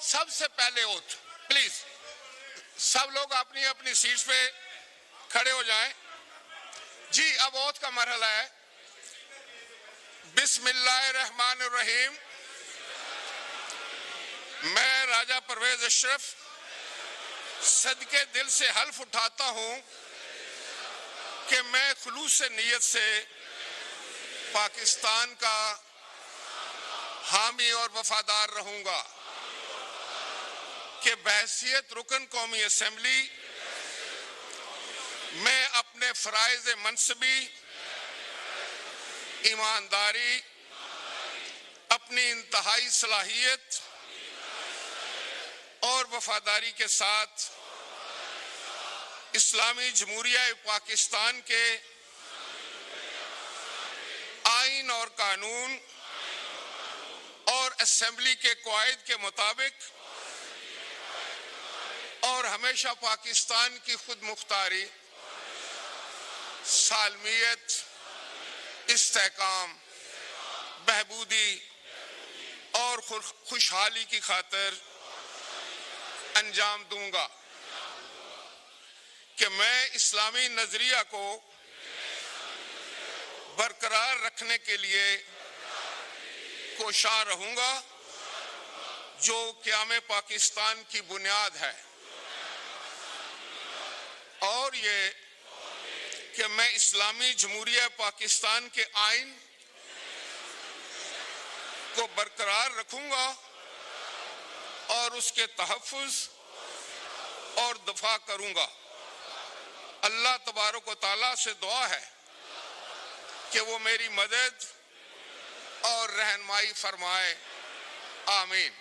سب سے پہلے oath, please سب لوگ اپنی اپنی سیٹس پہ کھڑے ہو جائیں. جی اب اوتھ کا مرحلہ ہے. بسم اللہ الرحمن الرحیم. میں راجہ پرویز اشرف صدقے دل سے حلف اٹھاتا ہوں کہ میں خلوص نیت سے پاکستان کا حامی اور وفادار رہوں گا، کہ بحیثیت رکن قومی اسمبلی میں اپنے فرائض منصبی، ایمانداری، اپنی انتہائی صلاحیت اور وفاداری کے ساتھ اسلامی جمہوریہ پاکستان کے آئین اور قانون اور اسمبلی کے قواعد کے مطابق اور ہمیشہ پاکستان کی خود مختاری، سالمیت، استحکام، بہبودی اور خوشحالی کی خاطر انجام دوں گا، کہ میں اسلامی نظریہ کو برقرار رکھنے کے لیے کوشاں رہوں گا، جو قیام پاکستان کی بنیاد ہے، اور یہ کہ میں اسلامی جمہوریہ پاکستان کے آئین کو برقرار رکھوں گا اور اس کے تحفظ اور دفاع کروں گا. اللہ تبارک و تعالیٰ سے دعا ہے کہ وہ میری مدد اور رہنمائی فرمائے. آمین.